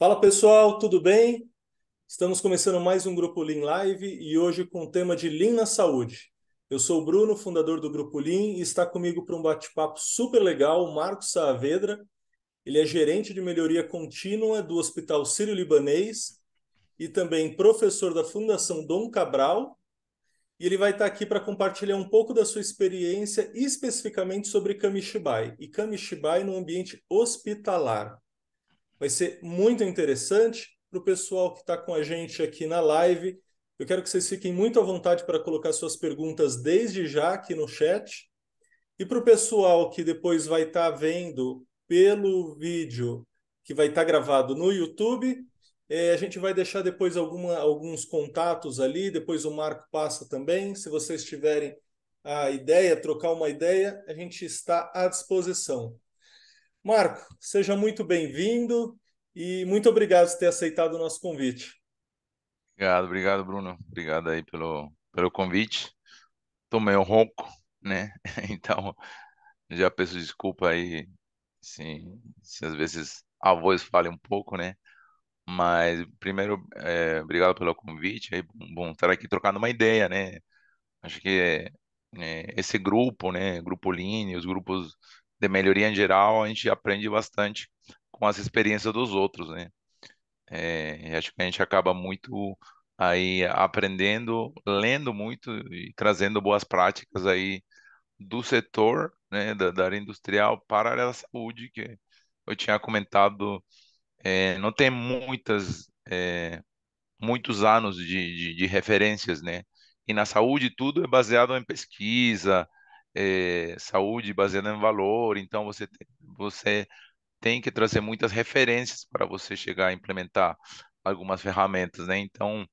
Fala pessoal, tudo bem? Estamos começando mais um Grupo Lean Live e hoje com o tema de Lean na Saúde. Eu sou o Bruno, fundador do Grupo Lean, e está comigo para um bate-papo super legal o Marcos Saavedra. Ele é gerente de melhoria contínua do Hospital Sírio-Libanês e também professor da Fundação Dom Cabral. E ele vai estar aqui para compartilhar um pouco da sua experiência, especificamente sobre Kamishibai e Kamishibai no ambiente hospitalar. Vai ser muito interessante para o pessoal que está com a gente aqui na live. Eu quero que vocês fiquem muito à vontade para colocar suas perguntas desde já aqui no chat. E para o pessoal que depois vai estar vendo pelo vídeo que vai estar gravado no YouTube, a gente vai deixar depois alguns contatos ali. Depois o Marco passa também. Se vocês tiverem a ideia, trocar uma ideia, a gente está à disposição. Marco, seja muito bem-vindo e muito obrigado por ter aceitado o nosso convite. Obrigado, Bruno. Obrigado aí pelo convite. Tô meio ronco, né? Então, já peço desculpa aí se às vezes a voz falha um pouco, né? Mas, primeiro, obrigado pelo convite. Aí, bom estar aqui trocando uma ideia, né? Acho que esse grupo, né? Grupo Lean, os grupos de melhoria em geral, a gente aprende bastante com as experiências dos outros, né? E acho que a gente acaba muito aí aprendendo, lendo muito e trazendo boas práticas aí do setor, né, da área industrial para a área da saúde, que eu tinha comentado, não tem muitos anos de referências, né? E na saúde tudo é baseado em pesquisa, saúde baseada em valor, então você tem que trazer muitas referências para você chegar a implementar algumas ferramentas, né? Então,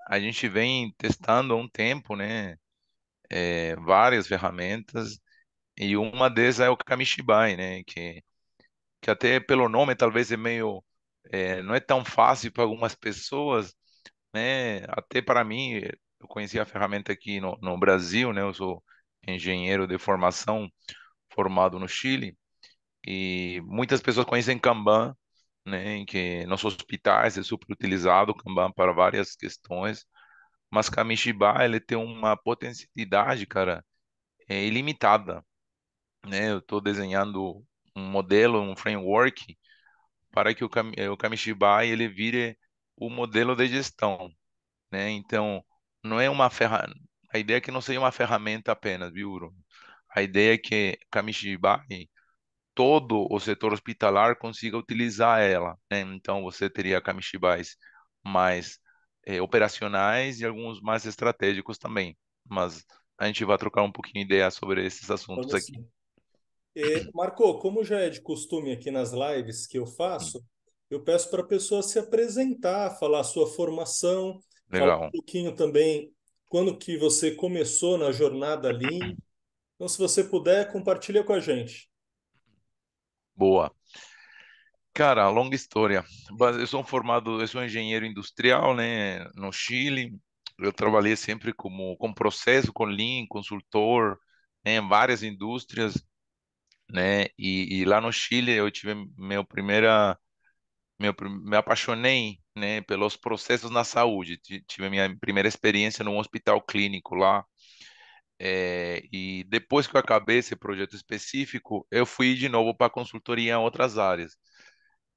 a gente vem testando há um tempo, né? Várias ferramentas e uma delas é o Kamishibai, né? Que até pelo nome talvez é meio, não é tão fácil para algumas pessoas, né? Até para mim, eu conheci a ferramenta aqui no Brasil, né? Eu sou engenheiro de formação, formado no Chile. E muitas pessoas conhecem Kanban, né, em que nos hospitais é super utilizado o Kanban para várias questões, mas Kamishiba ele tem uma potencialidade, cara, ilimitada, né? Eu estou desenhando um modelo, um framework para que o Kamishiba ele vire o modelo de gestão, né? Então, não é uma ferramenta, a ideia é que não seja uma ferramenta apenas, viu, Bruno? A ideia é que Kamishiba todo o setor hospitalar consiga utilizar ela, né? Então você teria camishibais mais operacionais e alguns mais estratégicos também. Mas a gente vai trocar um pouquinho de ideia sobre esses assuntos Vamos aqui. sim. Marco, como já é de costume aqui nas lives que eu Hum, faço, eu peço para a pessoa se apresentar, falar a sua formação, falar um Legal. pouquinho também quando que você começou na jornada Lean. Então, se você puder, compartilha com a gente. Boa. Cara, longa história. Eu sou formado, eu sou engenheiro industrial, né, no Chile. Eu trabalhei sempre com processo, com Lean, consultor, né, em várias indústrias, né? E lá no Chile eu tive me apaixonei, né, pelos processos na saúde. Tive a minha primeira experiência num hospital clínico lá. E depois que eu acabei esse projeto específico, eu fui de novo para consultoria em outras áreas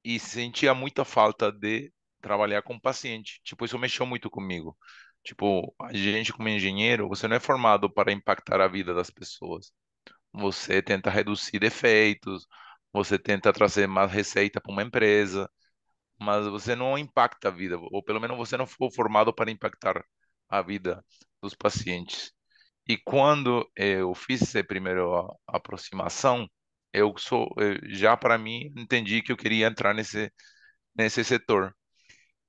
e sentia muita falta de trabalhar com paciente. Tipo, isso mexeu muito comigo. Tipo, a gente como engenheiro, você não é formado para impactar a vida das pessoas. Você tenta reduzir defeitos, você tenta trazer mais receita para uma empresa, mas você não impacta a vida, ou pelo menos você não foi formado para impactar a vida dos pacientes. E quando eu fiz essa primeira aproximação, já para mim entendi que eu queria entrar nesse setor.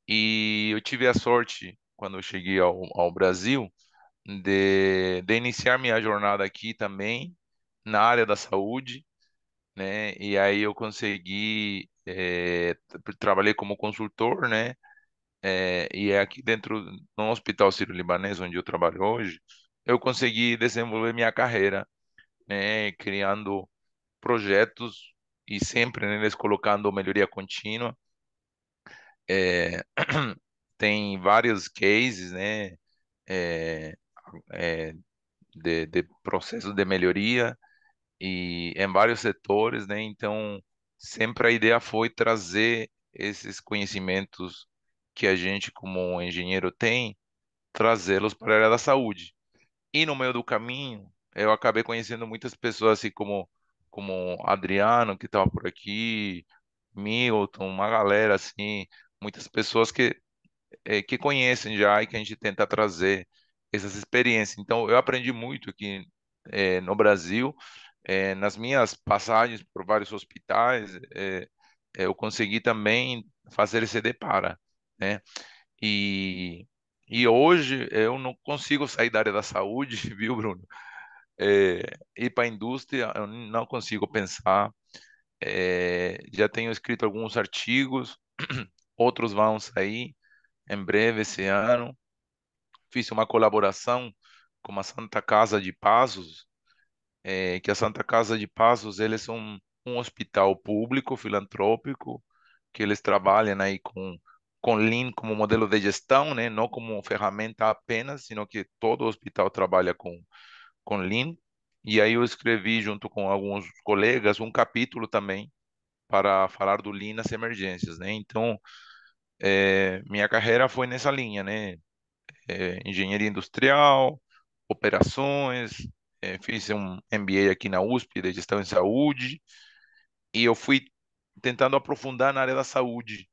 E eu tive a sorte, quando eu cheguei ao Brasil, de iniciar minha jornada aqui também na área da saúde, né? E aí eu consegui, trabalhei como consultor, né? E é aqui dentro, no Hospital Sírio-Libanês, onde eu trabalho hoje, eu consegui desenvolver minha carreira, né? Criando projetos e sempre neles colocando melhoria contínua. É, tem vários cases, né? é, é, de processos de melhoria e em vários setores, né? Então, sempre a ideia foi trazer esses conhecimentos que a gente, como engenheiro, tem, trazê-los para a área da saúde. E no meio do caminho, eu acabei conhecendo muitas pessoas, assim como Adriano, que estava por aqui, Milton, uma galera, assim, muitas pessoas que conhecem já e que a gente tenta trazer essas experiências. Então, eu aprendi muito aqui no Brasil, nas minhas passagens por vários hospitais, eu consegui também fazer esse depara, né? E, e hoje eu não consigo sair da área da saúde, viu, Bruno? Ir para a indústria, eu não consigo pensar. Já tenho escrito alguns artigos, outros vão sair em breve esse ano. Fiz uma colaboração com a Santa Casa de Passos, que a Santa Casa de Passos, eles são um hospital público, filantrópico, que eles trabalham aí com Lean como modelo de gestão, né? Não como ferramenta apenas, sino que todo hospital trabalha com Lean. E aí eu escrevi, junto com alguns colegas, um capítulo também para falar do Lean nas emergências, né? Então, minha carreira foi nessa linha, né? Engenharia industrial, operações, fiz um MBA aqui na USP de gestão em saúde e eu fui tentando aprofundar na área da saúde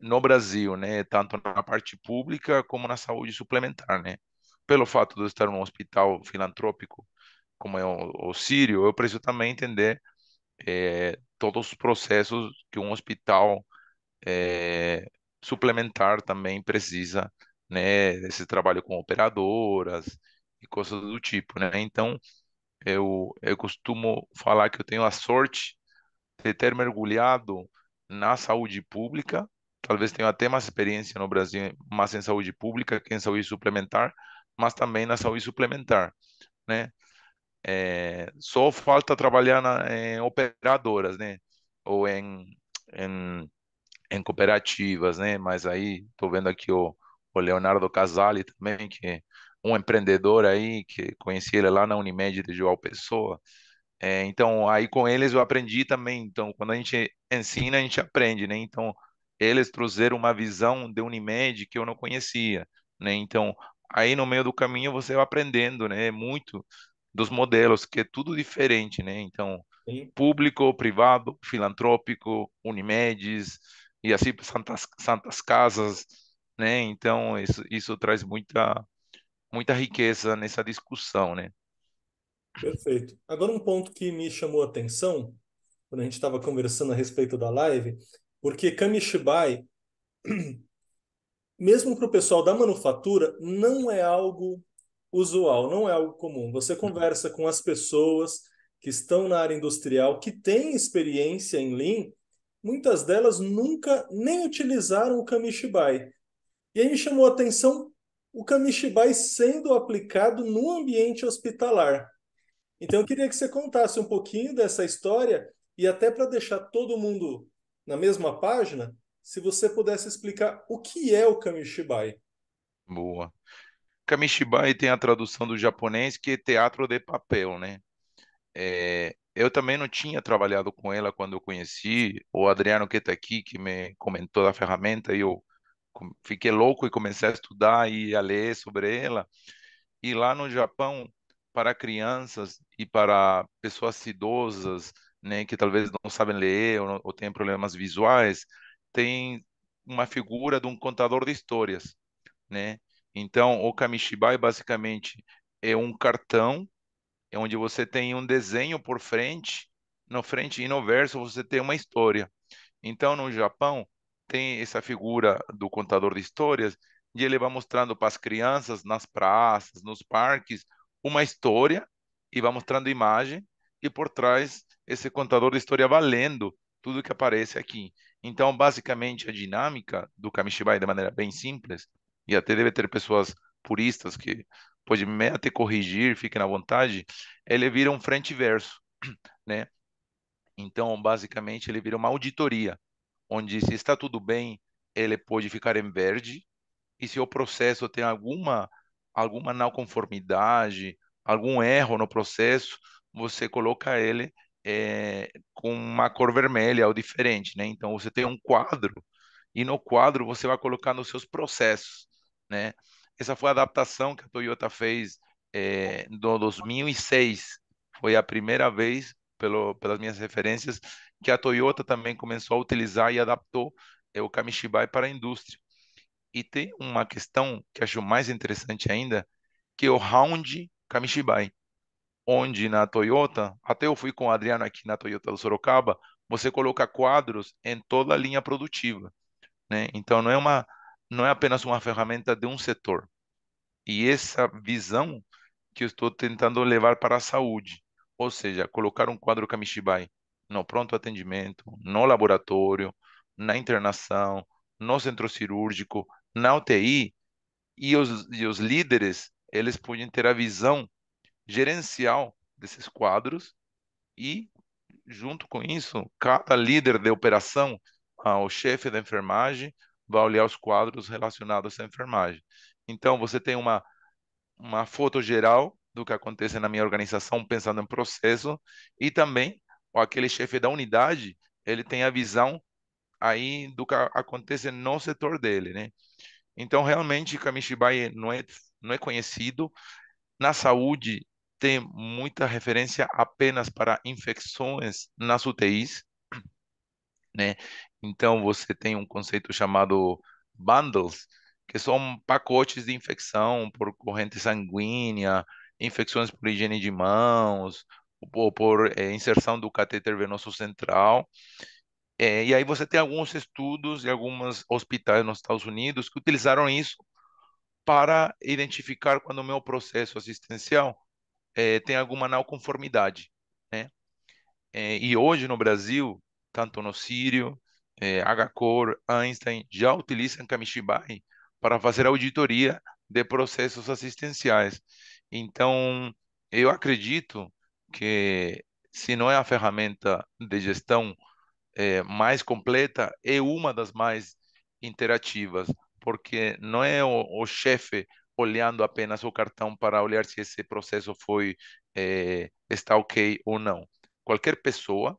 no Brasil, né, tanto na parte pública como na saúde suplementar, né? Pelo fato de eu estar num hospital filantrópico como é o Sírio, eu preciso também entender todos os processos que um hospital é, suplementar também precisa, né, esse trabalho com operadoras e coisas do tipo, né? Então, eu costumo falar que eu tenho a sorte de ter mergulhado na saúde pública, talvez tenha até mais experiência no Brasil, mais em saúde pública que em saúde suplementar, mas também na saúde suplementar, né? Só falta trabalhar em operadoras, né? Ou em em cooperativas, né? Mas aí tô vendo aqui o Leonardo Casali também, que é um empreendedor aí, que conheci ele lá na Unimed de João Pessoa. Então, aí com eles eu aprendi também. Então, quando a gente ensina, a gente aprende, né? Então, eles trouxeram uma visão de Unimed que eu não conhecia, né? Então, aí no meio do caminho você vai aprendendo, né? Muito dos modelos, que é tudo diferente, né? Então, Sim, público, privado, filantrópico, Unimedes e assim santas casas, né? Então, isso traz muita riqueza nessa discussão, né? perfeito. Agora, um ponto que me chamou a atenção, quando a gente estava conversando a respeito da live, porque Kamishibai, mesmo para o pessoal da manufatura, não é algo usual, não é algo comum. Você conversa com as pessoas que estão na área industrial, que têm experiência em Lean, muitas delas nunca nem utilizaram o Kamishibai. E aí me chamou a atenção o Kamishibai sendo aplicado no ambiente hospitalar. Então eu queria que você contasse um pouquinho dessa história e até para deixar todo mundo na mesma página, se você pudesse explicar o que é o Kamishibai. Boa. Kamishibai tem a tradução do japonês que é teatro de papel, né? Eu também não tinha trabalhado com ela quando eu conheci o Adriano que está aqui, que me comentou da ferramenta, e eu fiquei louco e comecei a estudar e a ler sobre ela. E lá no Japão, para crianças e para pessoas idosas, né, que talvez não sabem ler ou têm problemas visuais, tem uma figura de um contador de histórias, né? Então, o Kamishibai basicamente é um cartão onde você tem um desenho por frente, no frente e no verso você tem uma história. Então, no Japão, tem essa figura do contador de histórias e ele vai mostrando para as crianças nas praças, nos parques, uma história e vai mostrando imagem e por trás esse contador de história vai lendo tudo que aparece aqui. Então, basicamente, a dinâmica do Kamishibai, de maneira bem simples, e até deve ter pessoas puristas que pode me até corrigir, fiquem à vontade, ele vira um frente e verso, né? Então, basicamente, ele vira uma auditoria onde se está tudo bem, ele pode ficar em verde, e se o processo tem alguma não conformidade, algum erro no processo, você coloca ele com uma cor vermelha ou diferente, né? Então você tem um quadro e no quadro você vai colocando os seus processos, né? Essa foi a adaptação que a Toyota fez no 2006. Foi a primeira vez, pelas minhas referências, que a Toyota também começou a utilizar e adaptou o Kamishibai para a indústria. E tem uma questão que acho mais interessante ainda, que é o Round Kamishibai, onde na Toyota, até eu fui com o Adriano aqui na Toyota do Sorocaba, você coloca quadros em toda a linha produtiva, né? Então não é apenas uma ferramenta de um setor. E essa visão que eu estou tentando levar para a saúde, ou seja, colocar um quadro Kamishibai no pronto atendimento, no laboratório, na internação, no centro cirúrgico, na UTI, e os líderes, eles podem ter a visão gerencial desses quadros e, junto com isso, cada líder de operação, o chefe da enfermagem, vai olhar os quadros relacionados à enfermagem. Então, você tem uma foto geral do que acontece na minha organização, pensando em processo, e também aquele chefe da unidade, ele tem a visão aí do que acontece no setor dele, né? Então, realmente, Kamishibai não é conhecido. Na saúde, tem muita referência apenas para infecções nas UTIs, né? Então, você tem um conceito chamado bundles, que são pacotes de infecção por corrente sanguínea, infecções por higiene de mãos, ou por inserção do catéter venoso central. E aí você tem alguns estudos e alguns hospitais nos Estados Unidos que utilizaram isso para identificar quando o meu processo assistencial tem alguma não conformidade, né? E hoje no Brasil, tanto no Sírio, HCOR, Einstein, já utilizam Kamishibai para fazer auditoria de processos assistenciais. Então, eu acredito que se não é a ferramenta de gestão mais completa, é uma das mais interativas, porque não é o chefe olhando apenas o cartão para olhar se esse processo está ok ou não. Qualquer pessoa,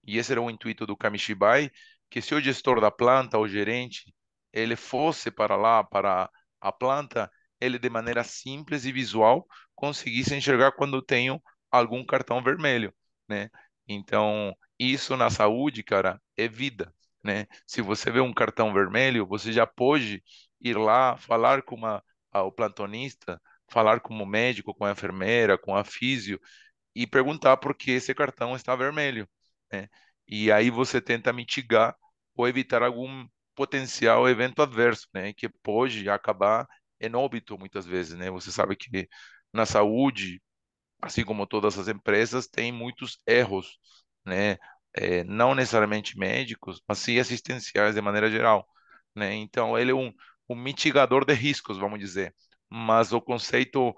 e esse era o intuito do Kamishibai, que se o gestor da planta, o gerente, ele fosse para lá, para a planta, ele de maneira simples e visual conseguisse enxergar quando tenho algum cartão vermelho, né? Então, isso na saúde, cara, é vida, né? Se você vê um cartão vermelho, você já pode ir lá falar com o plantonista, falar com o médico, com a enfermeira, com a físio, e perguntar por que esse cartão está vermelho, né? E aí você tenta mitigar ou evitar algum potencial evento adverso, né? Que pode acabar em óbito muitas vezes, né? Você sabe que na saúde, assim como todas as empresas, tem muitos erros, né? Não necessariamente médicos, mas sim assistenciais de maneira geral, né? Então, ele é um mitigador de riscos, vamos dizer. Mas o conceito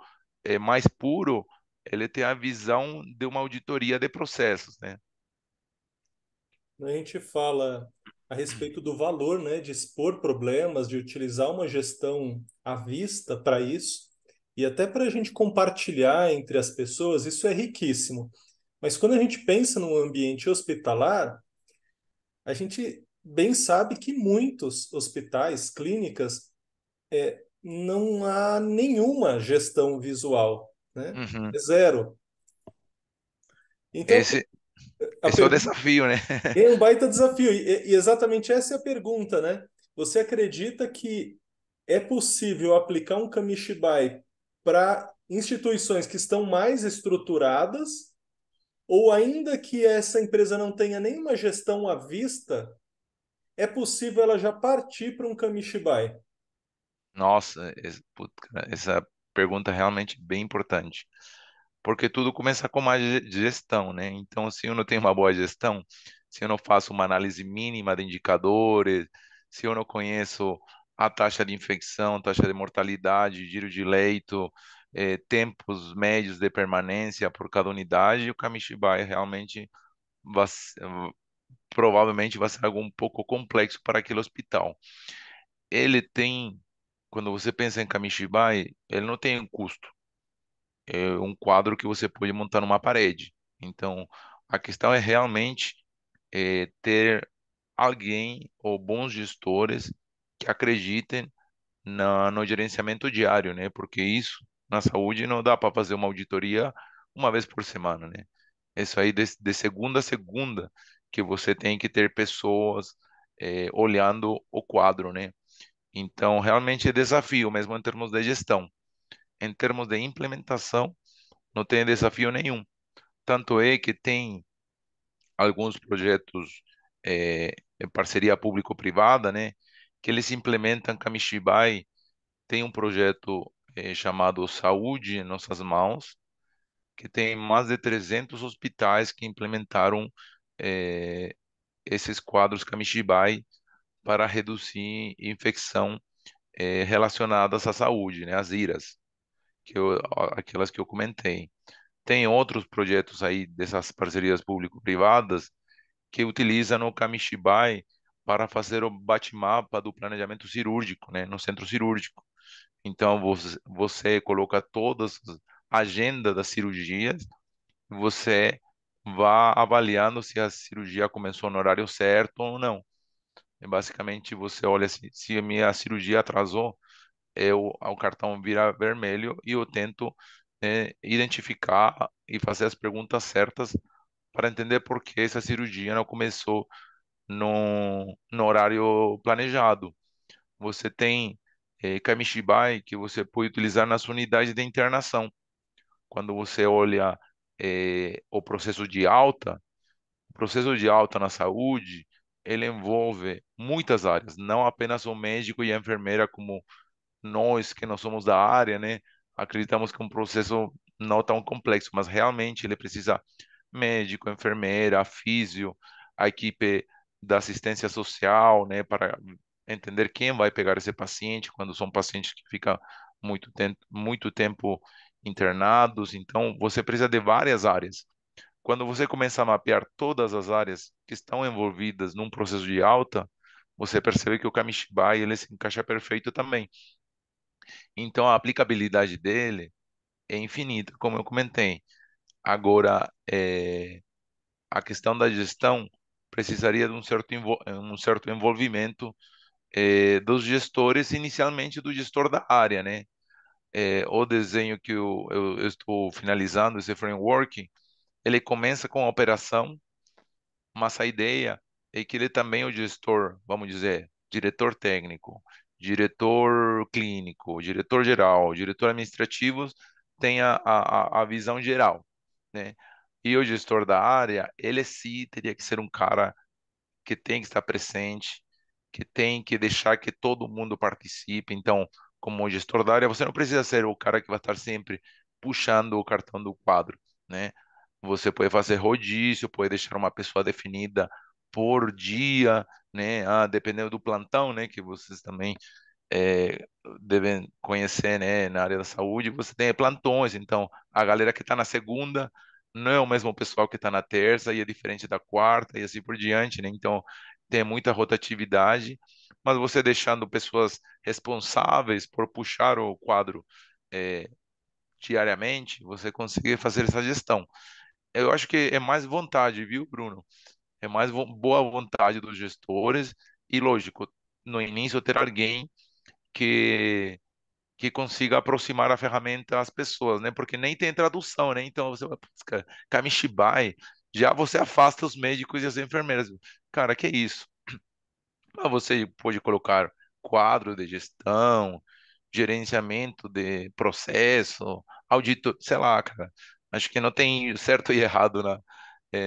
mais puro, ele tem a visão de uma auditoria de processos, né? A gente fala a respeito do valor, né, de expor problemas, de utilizar uma gestão à vista para isso, e até para a gente compartilhar entre as pessoas, isso é riquíssimo. Mas quando a gente pensa no ambiente hospitalar, a gente bem sabe que muitos hospitais, clínicas, não há nenhuma gestão visual, né? Uhum. É zero. Então, Esse, a esse é o pergunta desafio, né? é um baita desafio. E exatamente essa é a pergunta, né? Você acredita que é possível aplicar um Kamishibai para instituições que estão mais estruturadas, ou ainda que essa empresa não tenha nenhuma gestão à vista, é possível ela já partir para um Kamishibai? Nossa, cara, essa pergunta é realmente bem importante, porque tudo começa com uma gestão, né? Então, se eu não tenho uma boa gestão, se eu não faço uma análise mínima de indicadores, se eu não conheço a taxa de infecção, taxa de mortalidade, giro de leito, tempos médios de permanência por cada unidade, o Kamishibai realmente vai provavelmente vai ser algo um pouco complexo para aquele hospital. Ele tem, quando você pensa em Kamishibai, ele não tem um custo. É um quadro que você pode montar numa parede. Então, a questão é realmente ter alguém ou bons gestores que acreditem no gerenciamento diário, né? Porque isso na saúde não dá para fazer uma auditoria uma vez por semana, né? Isso aí de segunda a segunda que você tem que ter pessoas olhando o quadro, né? Então, realmente é desafio mesmo em termos de gestão. Em termos de implementação, não tem desafio nenhum. Tanto é que tem alguns projetos em parceria público-privada, né? Que eles implementam Kamishibai. Tem um projeto chamado Saúde em Nossas Mãos, que tem mais de 300 hospitais que implementaram eh, esses quadros Kamishibai para reduzir infecção relacionadas à saúde, né? As IRAs, aquelas que eu comentei. Tem outros projetos aí dessas parcerias público-privadas que utilizam o Kamishibai para fazer o bate-mapa do planejamento cirúrgico, né, no centro cirúrgico. Então, você coloca todas as agendas das cirurgias, você vai avaliando se a cirurgia começou no horário certo ou não. E basicamente, você olha se a minha cirurgia atrasou, o cartão vira vermelho e eu tento identificar e fazer as perguntas certas para entender por que essa cirurgia não começou no horário planejado. Você tem Kamishibai que você pode utilizar na sua unidade de internação. Quando você olha o processo de alta na saúde, ele envolve muitas áreas, não apenas o médico e a enfermeira como nós que não somos da área, né, acreditamos que é um processo não tão complexo, mas realmente ele precisa médico, enfermeira, físio, a equipe da assistência social, né, para entender quem vai pegar esse paciente quando são pacientes que ficam muito tempo internados. Então, você precisa de várias áreas. Quando você começa a mapear todas as áreas que estão envolvidas num processo de alta, você percebe que o Kamishibai ele se encaixa perfeito também. Então a aplicabilidade dele é infinita, como eu comentei. Agora, a questão da gestão precisaria de um certo envolvimento dos gestores, inicialmente do gestor da área, né? O desenho que eu estou finalizando, esse framework, ele começa com a operação, mas a ideia é que ele também é o gestor, vamos dizer, diretor técnico, diretor clínico, diretor geral, diretor administrativo, tenha a visão geral, né? E o gestor da área, ele sim teria que ser um cara que tem que estar presente, que tem que deixar que todo mundo participe. Então, como gestor da área, você não precisa ser o cara que vai estar sempre puxando o cartão do quadro, né? Você pode fazer rodízio, pode deixar uma pessoa definida por dia, né? Ah, dependendo do plantão, né? Que vocês também é, devem conhecer, né, na área da saúde, você tem plantões, então a galera que está na segunda não é o mesmo pessoal que está na terça e é diferente da quarta e assim por diante, né? Então tem muita rotatividade, mas você deixando pessoas responsáveis por puxar o quadro é, diariamente, você consegue fazer essa gestão. Eu acho que é mais vontade, viu, Bruno? É mais boa vontade dos gestores e, lógico, no início ter alguém que consiga aproximar a ferramenta às pessoas, né? Porque nem tem tradução, né? Então você vai buscar Kamishibai, já você afasta os médicos e as enfermeiras. Cara, que isso? Mas você pode colocar quadro de gestão, gerenciamento de processo, audito, sei lá, cara. Acho que não tem certo e errado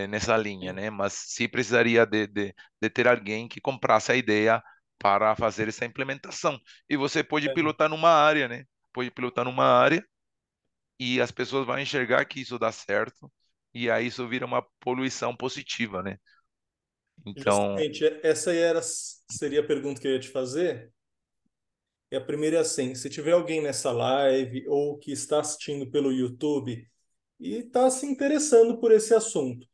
nessa linha, Sim. né? Mas sim precisaria de ter alguém que comprasse a ideia para fazer essa implementação. E você pode É, pilotar numa área, né? Pode pilotar numa área e as pessoas vão enxergar que isso dá certo e aí isso vira uma poluição positiva, né? Então, justamente, essa aí seria a pergunta que eu ia te fazer. E a primeira é assim: se tiver alguém nessa live ou que está assistindo pelo YouTube e está se interessando por esse assunto,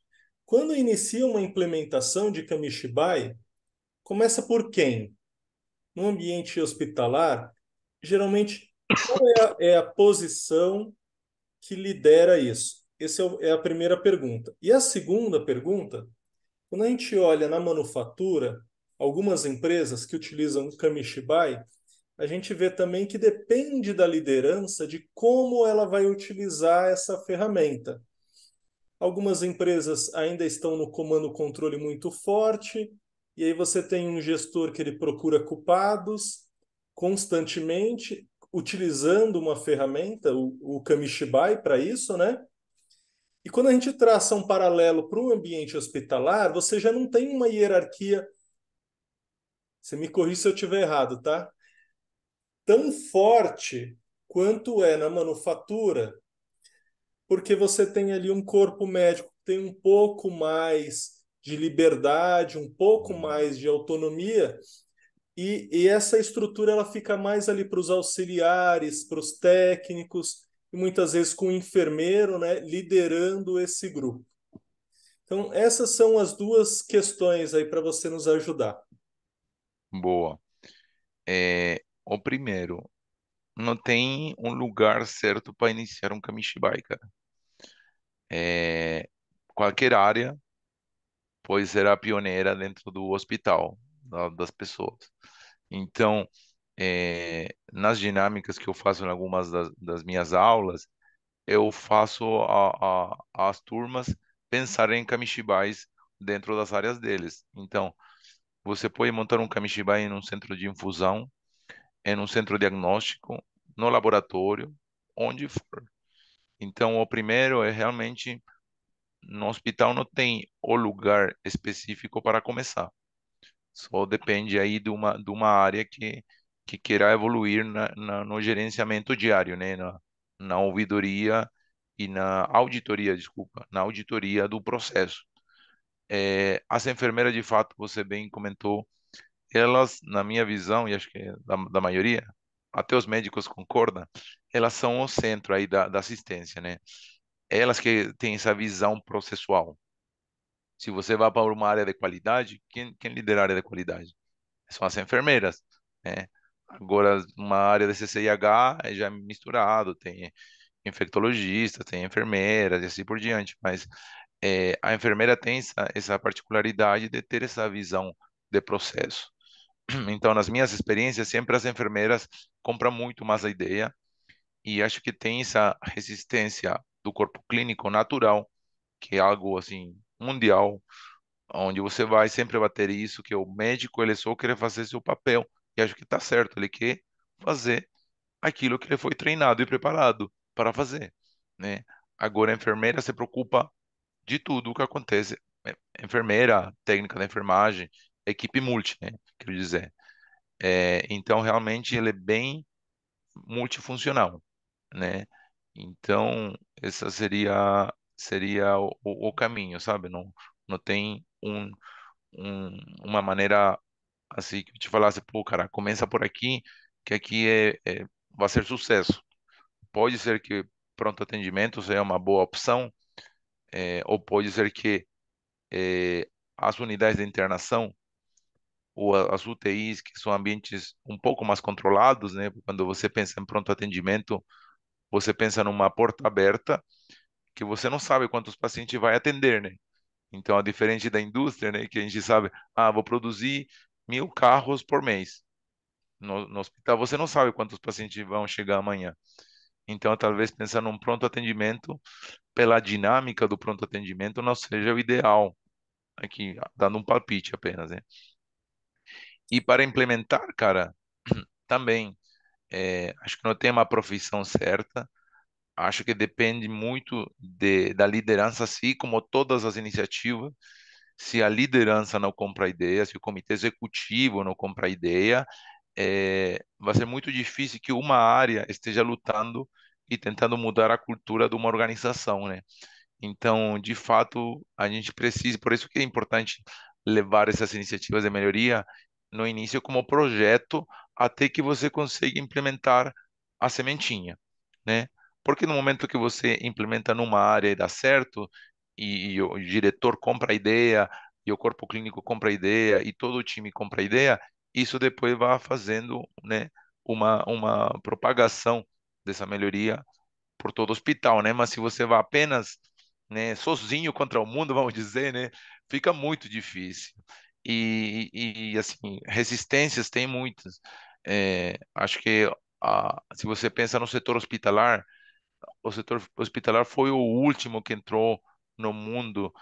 Quando inicia uma implementação de Kamishibai, começa por quem? No ambiente hospitalar, geralmente, qual é a posição que lidera isso? Essa é a primeira pergunta. E a segunda pergunta, quando a gente olha na manufatura, algumas empresas que utilizam o Kamishibai, a gente vê também que depende da liderança de como ela vai utilizar essa ferramenta. Algumas empresas ainda estão no comando-controle muito forte, e aí você tem um gestor que ele procura culpados constantemente, utilizando uma ferramenta, o Kamishibai, para isso, né? E quando a gente traça um paralelo para um ambiente hospitalar, você já não tem uma hierarquia, você me corrige se eu estiver errado, tá? Tão forte quanto é na manufatura, porque você tem ali um corpo médico que tem um pouco mais de liberdade, um pouco mais de autonomia, e essa estrutura ela fica mais ali para os auxiliares, para os técnicos, e muitas vezes com o enfermeiro, né, liderando esse grupo. Então, essas são as duas questões aí para você nos ajudar. Boa. O primeiro, não tem um lugar certo para iniciar um Kamishibai, cara. É, qualquer área pode ser a pioneira dentro do hospital, das pessoas. Então, nas dinâmicas que eu faço em algumas das minhas aulas, eu faço as turmas pensarem em kamishibais dentro das áreas deles. Então, você pode montar um kamishibai em um centro de infusão, em um centro diagnóstico, no laboratório, onde for. Então, o primeiro é realmente no hospital não tem o lugar específico para começar. Só depende aí de uma área que queira evoluir no gerenciamento diário, né? Na ouvidoria e na auditoria, desculpa, na auditoria do processo. As enfermeiras, de fato, você bem comentou, elas, na minha visão, e acho que é da maioria, até os médicos concordam, elas são o centro aí da assistência, né? Elas que têm essa visão processual. Se você vai para uma área de qualidade, quem lidera a área de qualidade? São as enfermeiras, né? Agora, uma área de CCIH é já misturado, tem infectologista, tem enfermeiras e assim por diante, mas a enfermeira tem essa particularidade de ter essa visão de processo. Então, nas minhas experiências, sempre as enfermeiras compram muito mais a ideia e acho que tem essa resistência do corpo clínico natural, que é algo assim mundial, onde você vai sempre bater isso, que o médico ele só quer fazer seu papel. E acho que está certo, ele quer fazer aquilo que ele foi treinado e preparado para fazer, né? Agora a enfermeira se preocupa de tudo o que acontece. Enfermeira, técnica da enfermagem, equipe multi, né? Quero dizer. Então realmente ele é bem multifuncional, né? Então essa seria o caminho, sabe? Não tem uma maneira assim que eu te falasse, pô, cara, começa por aqui, que aqui vai ser sucesso. Pode ser que pronto atendimento seja uma boa opção, ou pode ser que as unidades de internação ou as UTIs, que são ambientes um pouco mais controlados, né? Quando você pensa em pronto atendimento, você pensa numa porta aberta que você não sabe quantos pacientes vai atender, né? Então, a diferente da indústria, né, que a gente sabe, vou produzir 1.000 carros por mês. No hospital, você não sabe quantos pacientes vão chegar amanhã. Então, talvez pensar num pronto atendimento, pela dinâmica do pronto atendimento, não seja o ideal. Aqui, dando um palpite apenas, né? E para implementar, cara, também, acho que não tem uma profissão certa. Acho que depende muito da liderança, assim como todas as iniciativas. Se a liderança não compra a ideia, se o comitê executivo não compra a ideia, vai ser muito difícil que uma área esteja lutando e tentando mudar a cultura de uma organização, né? Então, de fato, a gente precisa, por isso que é importante levar essas iniciativas de melhoria no início como projeto, até que você consiga implementar a sementinha, né? Porque no momento que você implementa numa área e dá certo, e o diretor compra a ideia, e o corpo clínico compra a ideia, e todo o time compra a ideia, isso depois vai fazendo, né, uma propagação dessa melhoria por todo o hospital, né? Mas se você vai apenas, né, sozinho contra o mundo, vamos dizer, né, fica muito difícil. Assim, resistências tem muitas. Acho que se você pensa no setor hospitalar, o setor hospitalar foi o último que entrou no mundo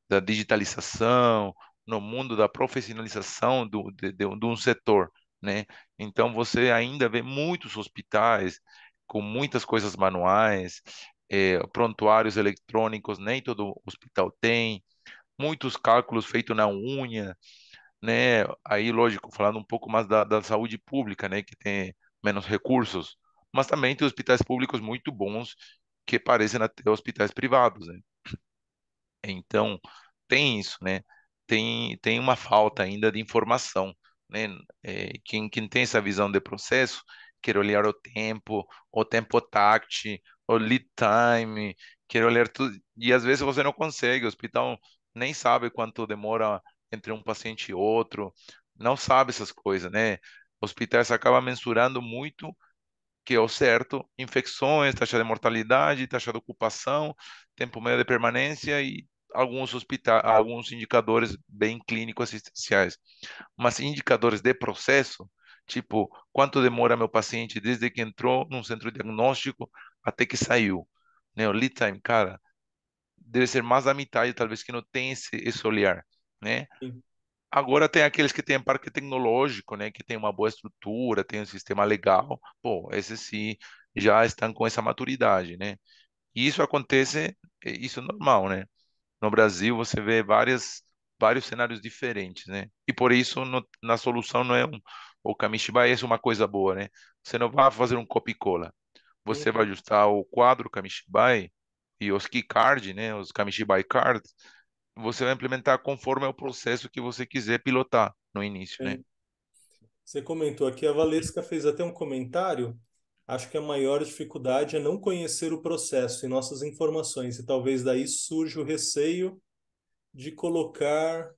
da digitalização, no mundo da profissionalização de um setor, né? Então você ainda vê muitos hospitais com muitas coisas manuais, prontuários eletrônicos, nem todo hospital tem, muitos cálculos feitos na unha, né? Aí, lógico, falando um pouco mais da saúde pública, né? Que tem menos recursos, mas também tem hospitais públicos muito bons que parecem até hospitais privados, né? Então, tem isso, né? Tem uma falta ainda de informação, né? Quem tem essa visão de processo quer olhar o tempo táctil, o lead time, quer olhar tudo, e às vezes você não consegue, o hospital nem sabe quanto demora entre um paciente e outro, não sabe essas coisas, né? Hospitais acabam mensurando muito que é o certo, infecções, taxa de mortalidade, taxa de ocupação, tempo médio de permanência e alguns indicadores bem clínicos assistenciais. Mas indicadores de processo, tipo, quanto demora meu paciente desde que entrou num centro diagnóstico até que saiu, né? O lead time, cara, deve ser mais da metade, talvez, que não tem esse olhar, né? Sim. Agora tem aqueles que têm parque tecnológico, né, que tem uma boa estrutura, tem um sistema legal. Pô, esses sim já estão com essa maturidade, né? E isso acontece, isso é normal, né? No Brasil você vê vários cenários diferentes, né? E por isso na solução não é o Kamishibai é uma coisa boa, né? Você não vai fazer um copia e cola. Você vai Uhum. ajustar o quadro Kamishibai e os key card, né, os Kamishibai cards, você vai implementar conforme é o processo que você quiser pilotar no início, né? Sim. Você comentou aqui, a Valesca fez até um comentário. Acho que a maior dificuldade é não conhecer o processo e nossas informações, e talvez daí surja o receio de colocar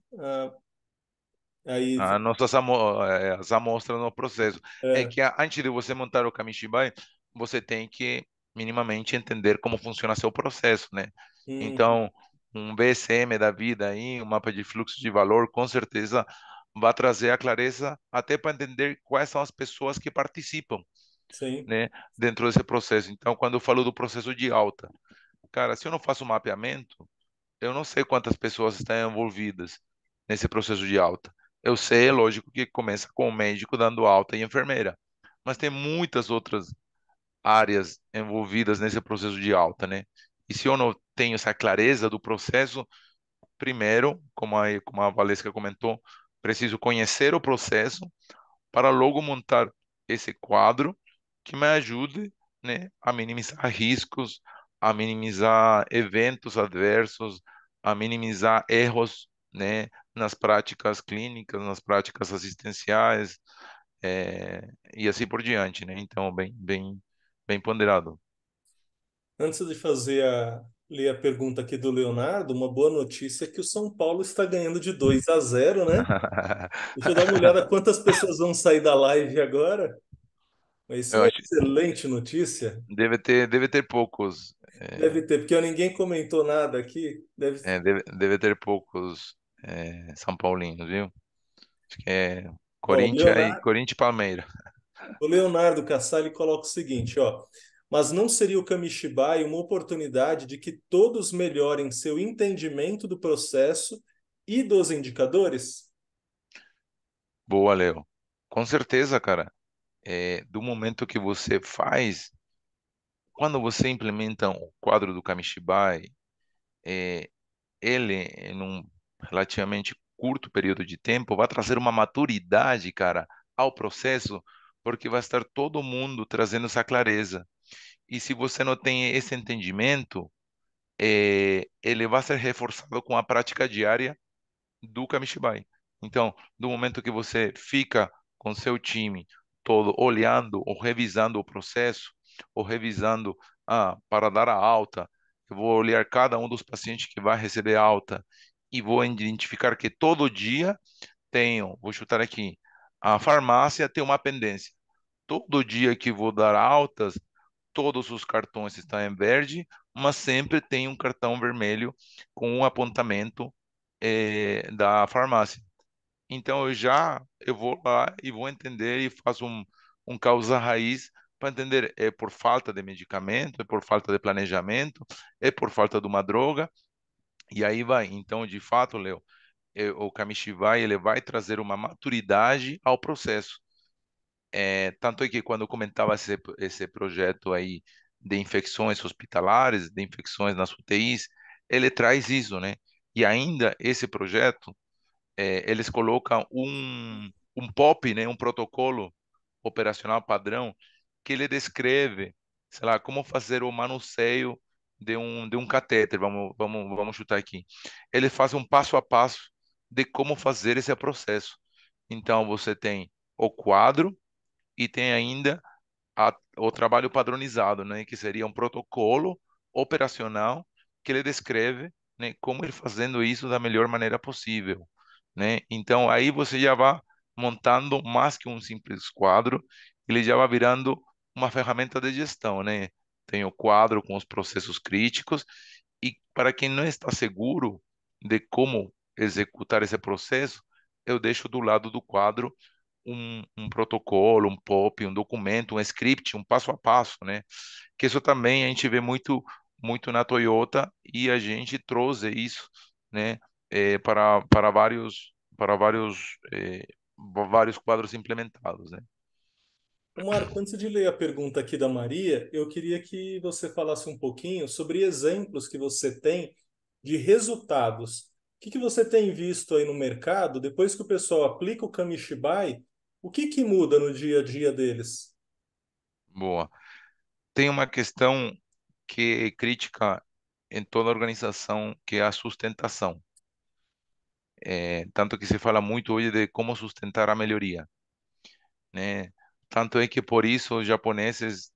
aí. As amostras no processo. É É, que antes de você montar o Kamishibai, você tem que minimamente entender como funciona seu processo, né? uhum, Então, um BSM da vida aí, um mapa de fluxo de valor, com certeza vai trazer a clareza até para entender quais são as pessoas que participam, sim, né, dentro desse processo. Então, quando eu falo do processo de alta, cara, se eu não faço um mapeamento, eu não sei quantas pessoas estão envolvidas nesse processo de alta. Eu sei, é lógico, que começa com o médico dando alta e enfermeira, mas tem muitas outras áreas envolvidas nesse processo de alta, né? E se eu não tenho essa clareza do processo, primeiro, como a Valesca comentou, preciso conhecer o processo para logo montar esse quadro que me ajude, né, a minimizar riscos, a minimizar eventos adversos, a minimizar erros, né, nas práticas clínicas, nas práticas assistenciais, e assim por diante, né? Então, bem ponderado. antes de ler a pergunta aqui do Leonardo, uma boa notícia é que o São Paulo está ganhando de 2-0, né? Deixa eu dar uma olhada quantas pessoas vão sair da live agora. Mas isso é Eu uma acho que excelente notícia. deve ter poucos, Deve ter, porque ninguém comentou nada aqui. deve ter poucos São Paulinos, viu? Acho que é Ó, Corinthians e Palmeiras. o Leonardo Cassali coloca o seguinte, ó. Mas não seria o Kamishibai uma oportunidade de que todos melhorem seu entendimento do processo e dos indicadores? Boa, Léo. Com certeza, cara. Do momento que você faz, quando você implementa o quadro do Kamishibai, é, ele, em um relativamente curto período de tempo, vai trazer uma maturidade, cara, ao processo, porque vai estar todo mundo trazendo essa clareza. E se você não tem esse entendimento, ele vai ser reforçado com a prática diária do Kamishibai. Então, do momento que você fica com seu time todo olhando ou revisando o processo, ou revisando para dar a alta, eu vou olhar cada um dos pacientes que vai receber alta e vou identificar que todo dia tenho, vou chutar aqui, a farmácia tem uma pendência. Todo dia que vou dar altas, todos os cartões estão em verde, mas sempre tem um cartão vermelho com um apontamento da farmácia. Então eu vou lá e vou entender e faço um causa raiz para entender é por falta de medicamento, é por falta de planejamento, é por falta de uma droga, e aí vai. Então, de fato, Léo, o Kamishibai ele vai trazer uma maturidade ao processo. Tanto é que quando eu comentava esse projeto aí de infecções hospitalares, de infecções nas UTIs, ele traz isso, né? E ainda esse projeto, eles colocam um POP, né? Um protocolo operacional padrão, que ele descreve, sei lá, como fazer o manuseio de um catéter, vamos chutar aqui. Ele faz um passo a passo de como fazer esse processo. Então, você tem o quadro, e tem ainda o trabalho padronizado, né, que seria um protocolo operacional que ele descreve, né, como ele fazendo isso da melhor maneira possível, né? Então aí você já vai montando mais que um simples quadro, ele já vai virando uma ferramenta de gestão, né? Tem o quadro com os processos críticos e para quem não está seguro de como executar esse processo, eu deixo do lado do quadro um protocolo, um POP, um documento, um script, um passo a passo, né? Que isso também a gente vê muito na Toyota e a gente trouxe isso, né? Para vários quadros implementados, né? O Marco, antes de ler a pergunta aqui da Maria, eu queria que você falasse um pouquinho sobre exemplos que você tem de resultados. O que você tem visto aí no mercado, depois que o pessoal aplica o Kamishibai, o que muda no dia a dia deles? Boa. Tem uma questão que é crítica em toda organização, que é a sustentação. Tanto que se fala muito hoje de como sustentar a melhoria, né? Tanto é que por isso os japoneses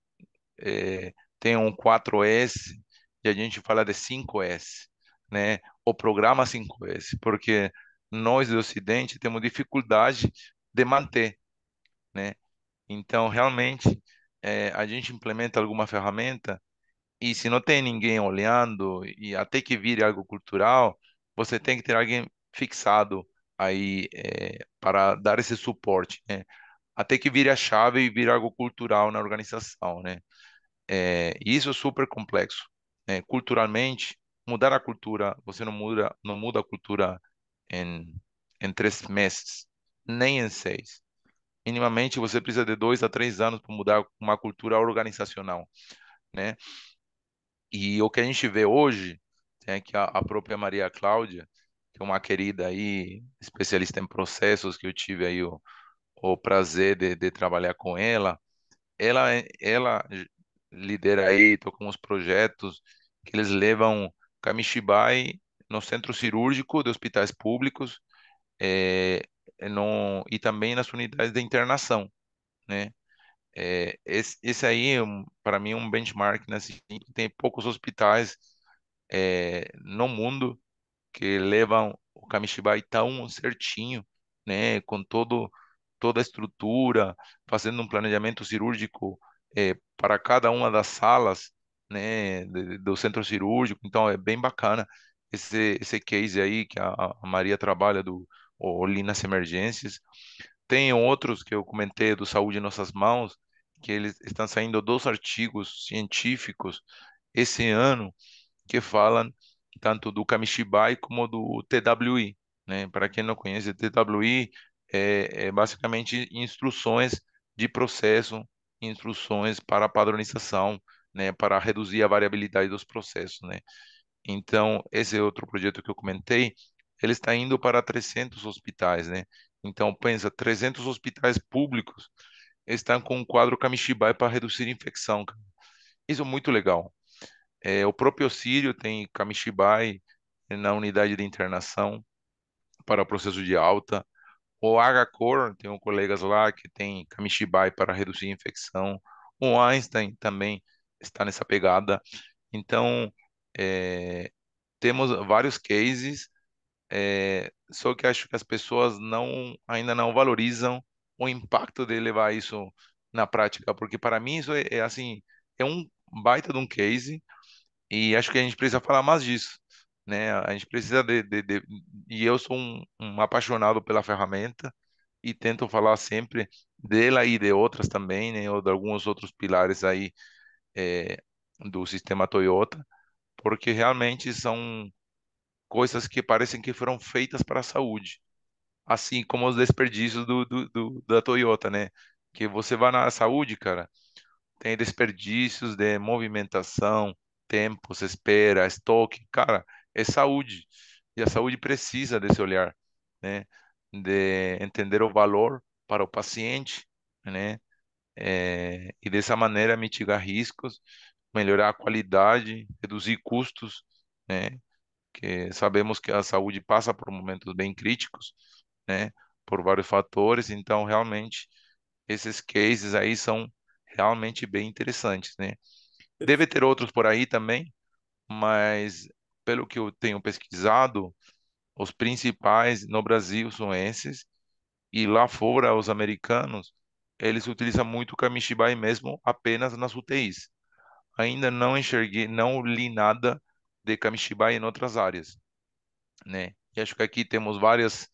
têm um 4S e a gente fala de 5S, né? O programa 5S, porque nós do Ocidente temos dificuldade de manter, né? Então, realmente, a gente implementa alguma ferramenta e se não tem ninguém olhando e até que vire algo cultural, você tem que ter alguém fixado aí para dar esse suporte, né? Até que vire a chave e vire algo cultural na organização, né? E isso é super complexo, né? Culturalmente, mudar a cultura, você não muda a cultura em, em 3 meses, nem em 6. Minimamente, você precisa de 2 a 3 anos para mudar uma cultura organizacional, né? E o que a gente vê hoje, tem aqui a própria Maria Cláudia, que é uma querida aí, especialista em processos, que eu tive aí o prazer de trabalhar com ela. Ela lidera aí, toca uns projetos que eles levam Kamishibai no centro cirúrgico de hospitais públicos, e também nas unidades de internação, né? Esse aí, para mim, é um benchmark, né? Assim, tem poucos hospitais no mundo que levam o Kamishibai tão certinho, né, com toda a estrutura, fazendo um planejamento cirúrgico para cada uma das salas, né, do centro cirúrgico. Então é bem bacana esse case aí que a Maria trabalha do o Lean nas emergências. Tem outros que eu comentei do Saúde em Nossas Mãos, que eles estão saindo 2 artigos científicos esse ano que falam tanto do Kamishibai como do TWI, né? Para quem não conhece, TWI é basicamente instruções de processo, instruções para padronização, né? Para reduzir a variabilidade dos processos, né? Então, esse é outro projeto que eu comentei, ele está indo para 300 hospitais, né? Então, pensa, 300 hospitais públicos estão com um quadro Kamishibai para reduzir infecção, cara. Isso é muito legal. O próprio Sírio tem Kamishibai na unidade de internação para processo de alta. O HCOR, tem colegas lá que tem Kamishibai para reduzir infecção. O Einstein também está nessa pegada. Então, Temos vários cases, só que acho que as pessoas ainda não valorizam o impacto de levar isso na prática, porque para mim isso é assim, é um baita de um case e acho que a gente precisa falar mais disso, né? A gente precisa e eu sou um apaixonado pela ferramenta e tento falar sempre dela e de outras também, né? Ou de alguns outros pilares aí é, do sistema Toyota, porque realmente são coisas que parecem que foram feitas para a saúde, assim como os desperdícios da Toyota, né? Que você vai na saúde, cara, tem desperdícios de movimentação, tempo, espera, estoque, cara, é saúde. E a saúde precisa desse olhar, né? De entender o valor para o paciente, né? E dessa maneira mitigar riscos, melhorar a qualidade, reduzir custos, né? Que sabemos que a saúde passa por momentos bem críticos, né? Por vários fatores, então realmente esses cases aí são realmente bem interessantes, né? Deve ter outros por aí também, mas pelo que eu tenho pesquisado, os principais no Brasil são esses, e lá fora, os americanos, eles utilizam muito o Kamishibai mesmo apenas nas UTIs. Ainda não enxerguei, não li nada de Kamishibai em outras áreas, né? E acho que aqui temos várias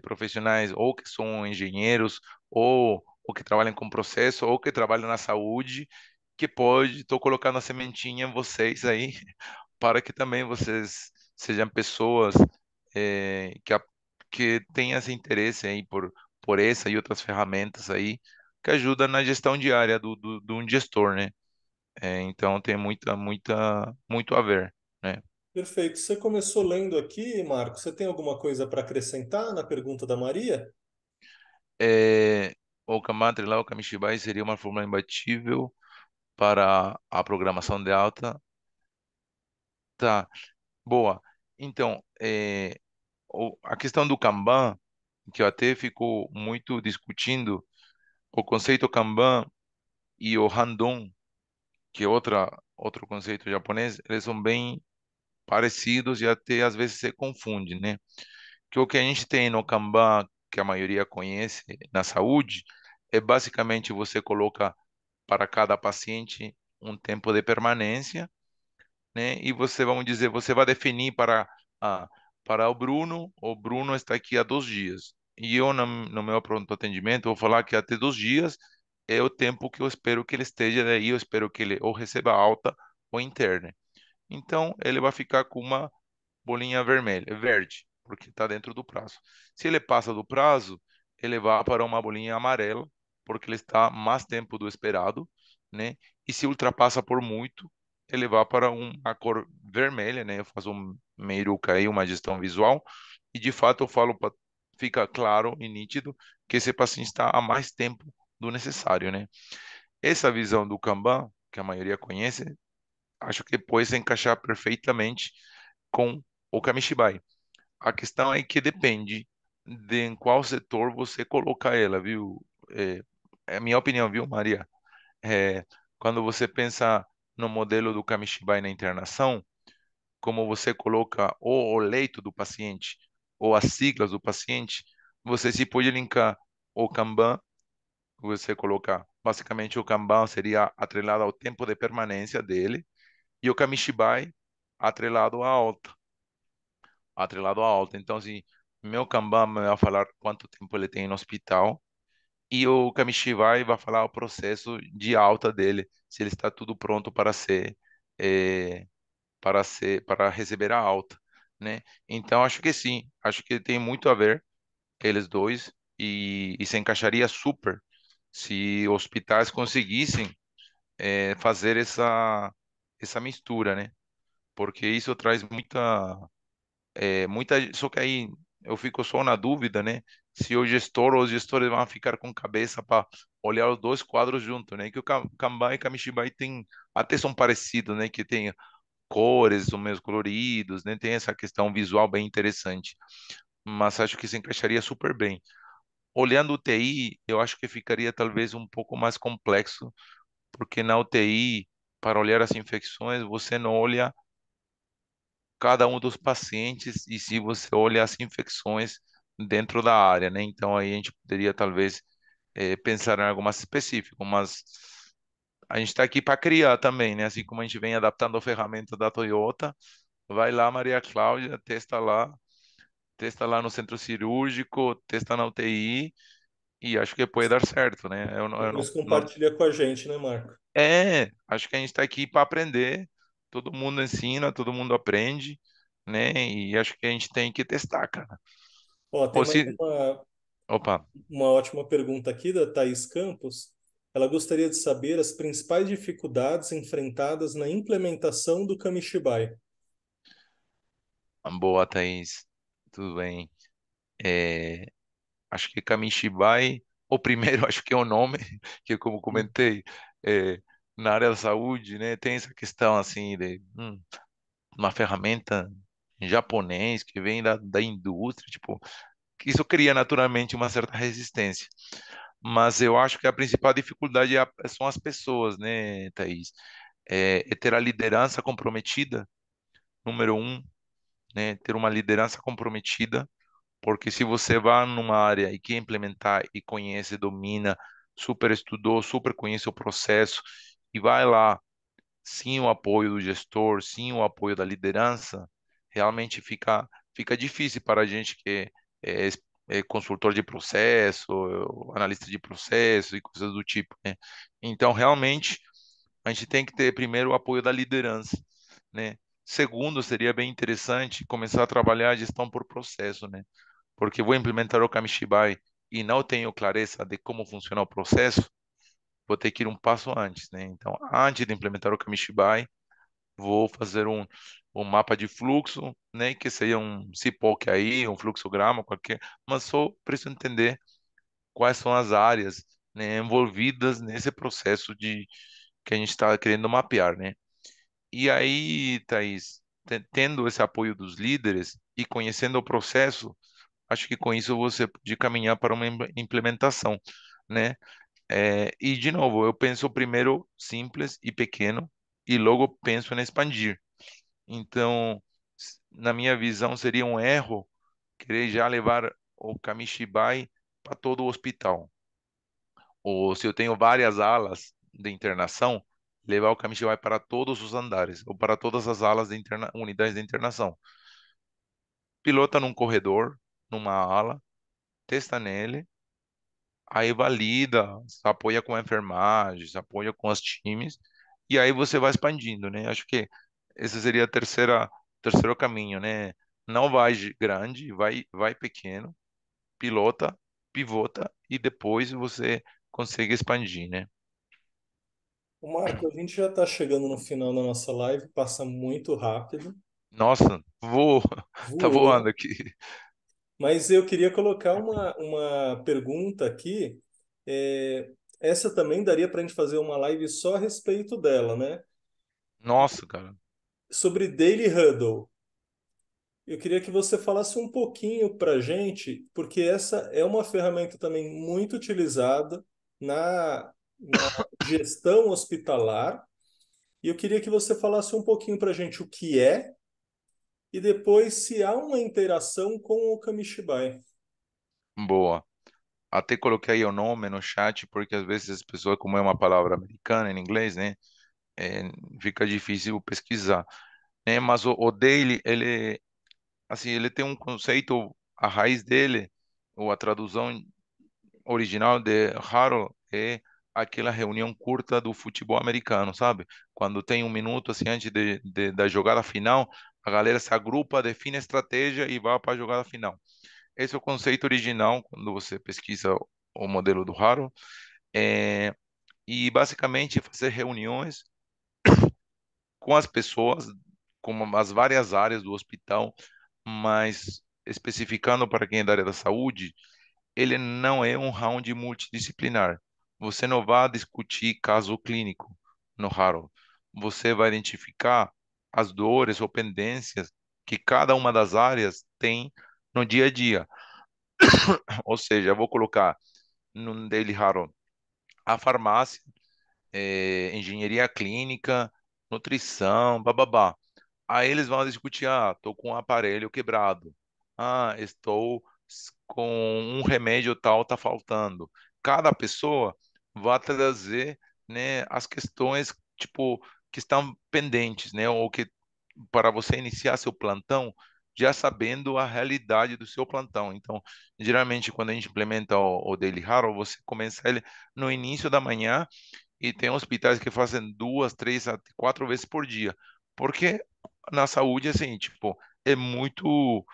profissionais, ou que são engenheiros, ou que trabalham com processo, ou que trabalham na saúde, que pode, estou colocando a sementinha em vocês aí, para que também vocês sejam pessoas que tenham esse interesse aí por essa e outras ferramentas aí, que ajudam na gestão diária do um gestor, né? Então tem muito a ver, né? Perfeito. Você começou lendo aqui, Marco. Você tem alguma coisa para acrescentar na pergunta da Maria? É, o Kamatri lá, o Kamishibai, seria uma fórmula imbatível para a programação de alta. Tá, boa. Então, a questão do Kanban, que eu até fico muito discutindo, o conceito Kanban e o Handon, que é outro conceito japonês, eles são bem parecidos e até às vezes se confundem, né? Que o que a gente tem no Kanban, que a maioria conhece na saúde, é basicamente você coloca para cada paciente um tempo de permanência, né? E você, vamos dizer, você vai definir ah, para o Bruno está aqui há 2 dias. E eu, no meu pronto atendimento, vou falar que até 2 dias é o tempo que eu espero que ele esteja daí, eu espero que ele ou receba alta ou interne. Então, ele vai ficar com uma bolinha vermelha, verde, porque está dentro do prazo. Se ele passa do prazo, ele vai para uma bolinha amarela, porque ele está mais tempo do esperado, né? E se ultrapassa por muito, ele vai para uma cor vermelha, né? Eu faço um meiruca aí, uma gestão visual, e de fato eu falo para fica claro e nítido que esse paciente está há mais tempo do necessário, né? Essa visão do Kanban, que a maioria conhece, acho que pode se encaixar perfeitamente com o Kamishibai. A questão é que depende de em qual setor você colocar ela, viu? É, é a minha opinião, viu, Maria? É, quando você pensa no modelo do Kamishibai na internação, como você coloca ou o leito do paciente ou as siglas do paciente, você se pode linkar o Kanban, você colocar, basicamente o Kanban seria atrelado ao tempo de permanência dele, e o Kamishibai atrelado à alta, atrelado à alta. Então, assim, meu Kanban vai falar quanto tempo ele tem no hospital e o Kamishibai vai falar o processo de alta dele, se ele está tudo pronto eh, para receber a alta, né? Então, acho que sim, acho que tem muito a ver eles dois e se encaixaria super se hospitais conseguissem fazer essa mistura, né? Porque isso traz só que aí eu fico só na dúvida, né? Se o gestor ou os gestores vão ficar com cabeça para olhar os dois quadros juntos, né? Que o Kanban e Kamishibai tem, até são parecidos, né? Que tem cores, são meio coloridos, né? Tem essa questão visual bem interessante. Mas acho que se encaixaria super bem. Olhando o TI, eu acho que ficaria talvez um pouco mais complexo, porque na UTI para olhar as infecções, você não olha cada um dos pacientes e se você olha as infecções dentro da área, né? Então aí a gente poderia talvez pensar em algo mais específico, mas a gente está aqui para criar também, né? Assim como a gente vem adaptando a ferramenta da Toyota, vai lá, Maria Cláudia, testa lá no centro cirúrgico, testa na UTI e acho que pode dar certo, né? Depois compartilha com a gente, né, Marco? acho que a gente está aqui para aprender. Todo mundo ensina, todo mundo aprende, né? E acho que a gente tem que testar, cara. Ó, tem Ou mais se, opa, uma ótima pergunta aqui da Thaís Campos. Ela gostaria de saber as principais dificuldades enfrentadas na implementação do Kamishibai. boa, Thaís. Tudo bem. É, acho que Kamishibai, o primeiro, acho que é o nome, que como comentei, é, na área da saúde, né? Tem essa questão assim de uma ferramenta em japonês que vem da indústria, tipo, que isso cria naturalmente uma certa resistência. Mas eu acho que a principal dificuldade são as pessoas, né, Thaís? É ter a liderança comprometida, número um, né? Ter uma liderança comprometida, porque se você vai numa área e quer implementar e conhece, domina, super estudou, super conhece o processo e vai lá sem o apoio do gestor, sem o apoio da liderança, realmente fica difícil para a gente que é, é consultor de processo, analista de processo e coisas do tipo, né? Então, realmente, a gente tem que ter primeiro o apoio da liderança, né? Segundo, seria bem interessante começar a trabalhar a gestão por processo, né? Porque vou implementar o Kamishibai e não tenho clareza de como funciona o processo, vou ter que ir um passo antes, né? Então, antes de implementar o Kamishibai, vou fazer um mapa de fluxo, né? Que seria um CIPOC aí, um fluxograma, qualquer, mas só preciso entender quais são as áreas, né, envolvidas nesse processo de que a gente está querendo mapear, né? E aí, Thaís, tendo esse apoio dos líderes e conhecendo o processo, acho que com isso você pode caminhar para uma implementação, né? E, de novo, eu penso primeiro simples e pequeno e logo penso em expandir. Então, na minha visão, seria um erro querer já levar o Kamishibai para todo o hospital. Ou se eu tenho várias alas de internação, levar o Kamishibai para todos os andares ou para todas as alas de unidades de internação. Pilota num corredor, numa ala, testa nele, aí valida, se apoia com a enfermagem, se apoia com os times, e aí você vai expandindo, né? Acho que esse seria a terceiro caminho, né? Não vai grande, vai pequeno, pilota, pivota e depois você consegue expandir, né? O Marco, a gente já está chegando no final da nossa live, passa muito rápido, Nossa, tá voando voou, aqui. mas eu queria colocar uma pergunta aqui. É, essa também daria para a gente fazer uma live só a respeito dela, né? Nossa, cara. Sobre Daily Huddle. Eu queria que você falasse um pouquinho para a gente, porque essa é uma ferramenta também muito utilizada na gestão hospitalar. E eu queria que você falasse um pouquinho para a gente o que é e depois se há uma interação com o Kamishibai. Boa. Até coloquei aí o nome no chat, porque às vezes as pessoas, como é uma palavra americana em inglês, né? é, Fica difícil pesquisar, né? Mas o daily, ele, assim, ele tem um conceito, a raiz dele, ou a tradução original de huddle é aquela reunião curta do futebol americano, sabe? Quando tem um minuto assim antes da jogada final, a galera se agrupa, define a estratégia e vai para a jogada final. Esse é o conceito original quando você pesquisa o modelo do huddle. É, e basicamente fazer reuniões com as pessoas, com as várias áreas do hospital, mas especificando para quem é da área da saúde, ele não é um round multidisciplinar. Você não vai discutir caso clínico no Harold. Você vai identificar as dores ou pendências que cada uma das áreas tem no dia a dia. Ou seja, eu vou colocar no Daily Harold a farmácia engenharia clínica, nutrição, bababá. Aí eles vão discutir, estou com um aparelho quebrado. Estou com um remédio tal, tá faltando. Cada pessoa vai trazer, né, as questões, tipo, que estão pendentes, né, ou que para você iniciar seu plantão já sabendo a realidade do seu plantão. Então, geralmente quando a gente implementa o Daily Huddle, você começa ele no início da manhã e tem hospitais que fazem duas, três, até quatro vezes por dia. Porque na saúde, assim, tipo, é muito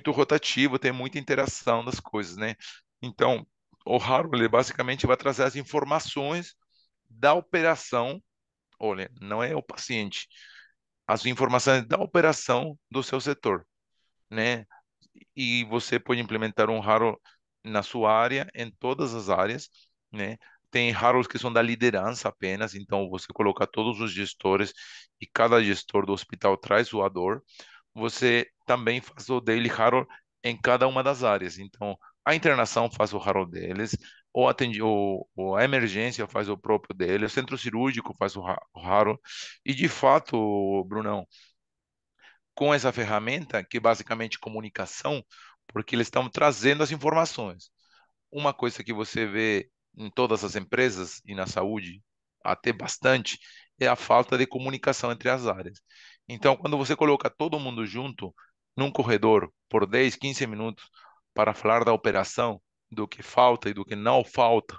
rotativo, tem muita interação das coisas, né? Então, o hardware, ele basicamente vai trazer as informações da operação, olha, não é o paciente, as informações da operação do seu setor, né? E você pode implementar um hardware na sua área, em todas as áreas, né? Tem hardwares que são da liderança apenas, então você coloca todos os gestores e cada gestor do hospital traz o ADOR. Você também faz o daily hardware em cada uma das áreas. Então, a internação faz o hardware deles, a emergência faz o próprio dele, o centro cirúrgico faz o hardware. E de fato, Brunão, com essa ferramenta, que é basicamente comunicação, porque eles estão trazendo as informações. Uma coisa que você vê em todas as empresas e na saúde, até bastante, é a falta de comunicação entre as áreas. Então, quando você coloca todo mundo junto num corredor por 10, 15 minutos para falar da operação, do que falta e do que não falta,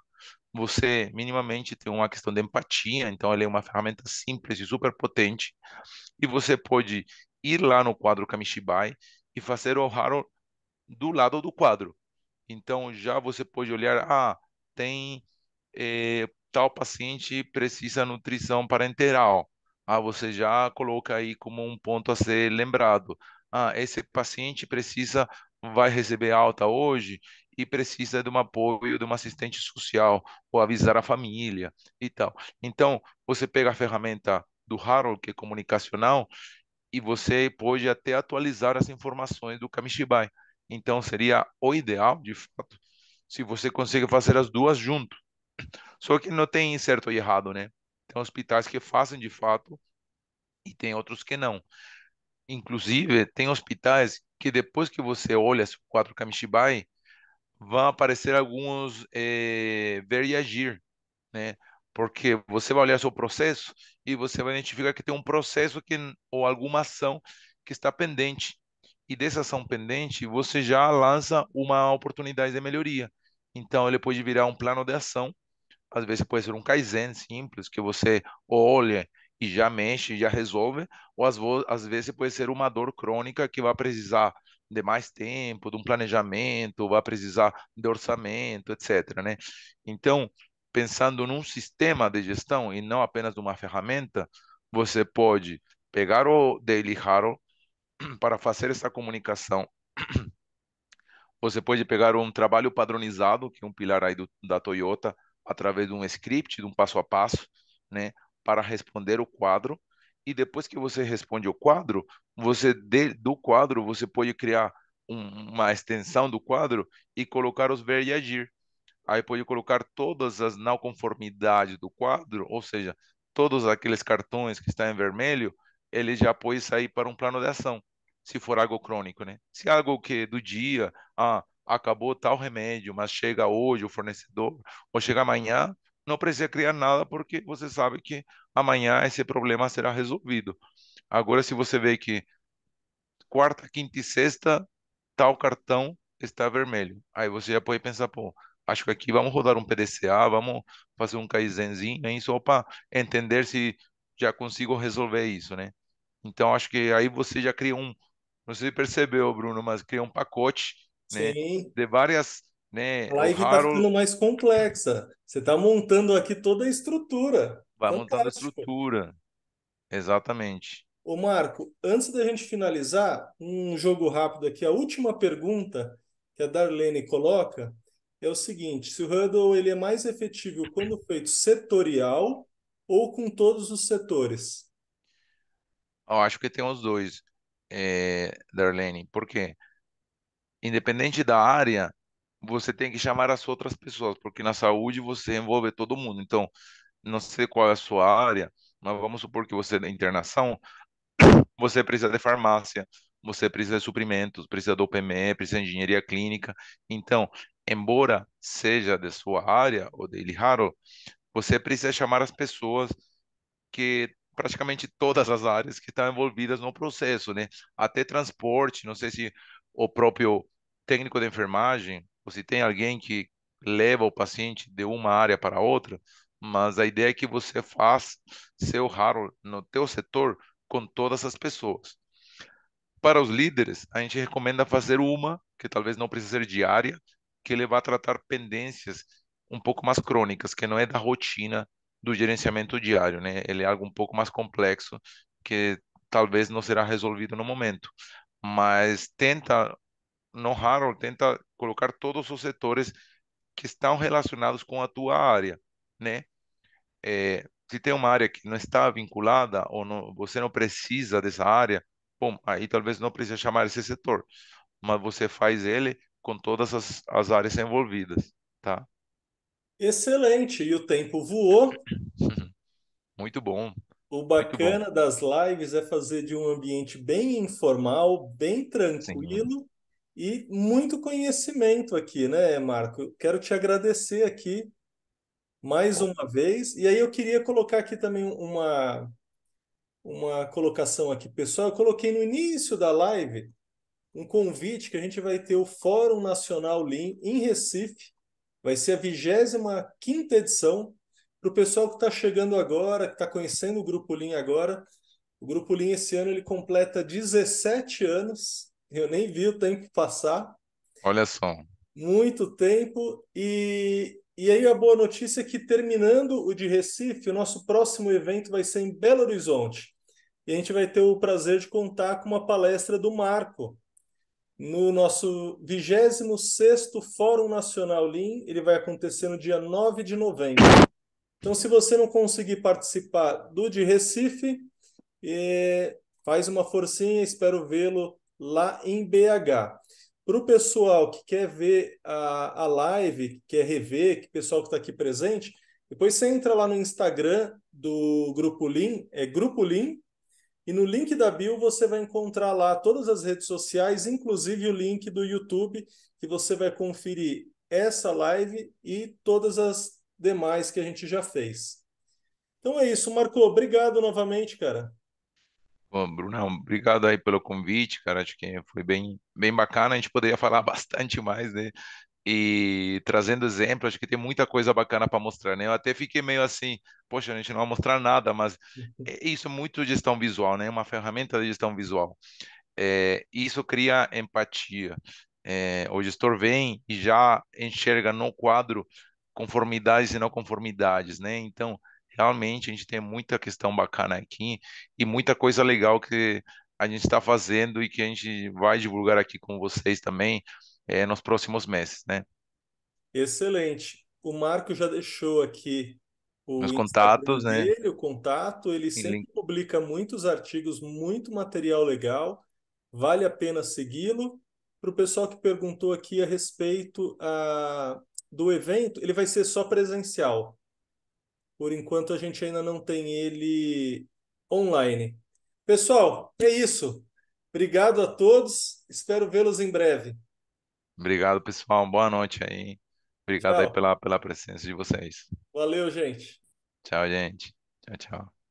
você minimamente tem uma questão de empatia. Então, ele é uma ferramenta simples e super potente e você pode ir lá no quadro Kamishibai e fazer o haro do lado do quadro. Então já você pode olhar, tem tal paciente precisa nutrição parenteral. Você já coloca aí como um ponto a ser lembrado. Esse paciente vai receber alta hoje e precisa de um apoio de uma assistente social ou avisar a família e tal. Então, você pega a ferramenta do Harold, que é comunicacional, e você pode até atualizar as informações do Kamishibai. Então, seria o ideal, de fato, se você consegue fazer as duas junto. Só que não tem certo e errado, né? Tem hospitais que fazem de fato e tem outros que não. Inclusive, tem hospitais que depois que você olha o quadro Kamishibai, vão aparecer alguns ver e agir, né? Porque você vai olhar seu processo e você vai identificar que tem um processo ou alguma ação que está pendente. E dessa ação pendente, você já lança uma oportunidade de melhoria. Então, ele pode virar um plano de ação. Às vezes pode ser um Kaizen simples, que você olha e já mexe, já resolve, ou às vezes pode ser uma dor crônica que vai precisar de mais tempo, de um planejamento, vai precisar de orçamento, etc, né? Então, pensando num sistema de gestão e não apenas numa ferramenta, você pode pegar o Daily Huddle para fazer essa comunicação. Você pode pegar um trabalho padronizado, que é um pilar aí da Toyota, através de um script, de um passo a passo, né, para responder o quadro. E depois que você responde o quadro, do quadro você pode criar uma extensão do quadro e colocar os ver e agir. Aí pode colocar todas as não conformidades do quadro, ou seja, todos aqueles cartões que estão em vermelho, ele já pode sair para um plano de ação, se for algo crônico, né? Se é algo que do dia, acabou tal remédio, mas chega hoje o fornecedor, ou chega amanhã, não precisa criar nada, porque você sabe que amanhã esse problema será resolvido. Agora, se você vê que quarta, quinta e sexta tal cartão está vermelho. Aí você já pode pensar, pô, acho que aqui vamos rodar um PDCA, vamos fazer um Kaizenzinho aí só para entender se já consigo resolver isso, né? Então acho que aí você já cria não sei se percebeu, Bruno, mas cria um pacote, né, Sim, de várias, a né, o live está Harold ficando mais complexa. Você está montando aqui toda a estrutura. vai montando a Fantástico. estrutura, exatamente. Ô Marco, antes da gente finalizar, um jogo rápido aqui. A última pergunta que a Darlene coloca é o seguinte: se o Hudl ele é mais efetivo quando feito setorial ou com todos os setores? Eu acho que tem os dois, Darlene, por quê? Independente da área, você tem que chamar as outras pessoas, porque na saúde você envolve todo mundo. Então, não sei qual é a sua área, mas vamos supor que você é da internação, você precisa de farmácia, você precisa de suprimentos, precisa do PME, precisa de engenharia clínica. Então, embora seja de sua área ou de Ilharro, você precisa chamar as pessoas que praticamente todas as áreas que estão envolvidas no processo, né? Até transporte, não sei se o próprio técnico de enfermagem, ou se tem alguém que leva o paciente de uma área para outra, mas a ideia é que você faz seu raro no teu setor com todas as pessoas. Para os líderes, a gente recomenda fazer uma, que talvez não precise ser diária, que ele vai tratar pendências um pouco mais crônicas, que não é da rotina do gerenciamento diário, né? Ele é algo um pouco mais complexo, que talvez não será resolvido no momento. Mas tenta, no Harold, tenta colocar todos os setores que estão relacionados com a tua área, né? Se tem uma área que não está vinculada ou não, você não precisa dessa área, bom, aí talvez não precise chamar esse setor, mas você faz ele com todas as áreas envolvidas, tá? Excelente, e o tempo voou. Muito bom, O muito bom. bacana das lives é fazer de um ambiente bem informal, bem Sim. tranquilo e muito conhecimento aqui, né, Marco? Quero te agradecer aqui mais Bom, uma vez. E aí eu queria colocar aqui também uma colocação aqui, pessoal. Eu coloquei no início da live um convite que a gente vai ter o Fórum Nacional Lean em Recife. Vai ser a 25ª edição. Para o pessoal que está chegando agora, que está conhecendo o Grupo Lean agora, o Grupo Lean esse ano ele completa 17 anos. Eu nem vi o tempo passar, olha só, muito tempo. E aí a boa notícia é que terminando o de Recife, o nosso próximo evento vai ser em Belo Horizonte. E a gente vai ter o prazer de contar com uma palestra do Marco no nosso 26º Fórum Nacional Lean. Ele vai acontecer no dia 9 de novembro. Então, se você não conseguir participar do de Recife, faz uma forcinha, espero vê-lo lá em BH. Para o pessoal que quer ver a live, que quer rever, que o pessoal que está aqui presente, depois você entra lá no Instagram do Grupo Lean, é Grupo Lean, e no link da bio você vai encontrar lá todas as redes sociais, inclusive o link do YouTube, que você vai conferir essa live e todas as demais que a gente já fez. Então é isso, Marco. Obrigado novamente, cara. bom, Bruno, obrigado aí pelo convite, cara. Acho que foi bem bacana. A gente poderia falar bastante mais, né? E trazendo exemplos, acho que tem muita coisa bacana para mostrar, né? Eu até fiquei meio assim, poxa, a gente não vai mostrar nada, mas isso é muito gestão visual, né? Uma ferramenta de gestão visual. Isso cria empatia. O gestor vem e já enxerga no quadro conformidades e não conformidades, né? Então, realmente a gente tem muita questão bacana aqui e muita coisa legal que a gente está fazendo e que a gente vai divulgar aqui com vocês também, nos próximos meses, né? Excelente. O Marco já deixou aqui o Nos Instagram contatos, né? dele, o contato. Ele E sempre publica muitos artigos, muito material legal. Vale a pena segui-lo. Para o pessoal que perguntou aqui a respeito do evento, ele vai ser só presencial. Por enquanto, a gente ainda não tem ele online. Pessoal, é isso. Obrigado a todos. Espero vê-los em breve. obrigado, pessoal. Boa noite aí. Obrigado aí Tchau. pela presença de vocês. Valeu, gente. Tchau, gente. Tchau, tchau.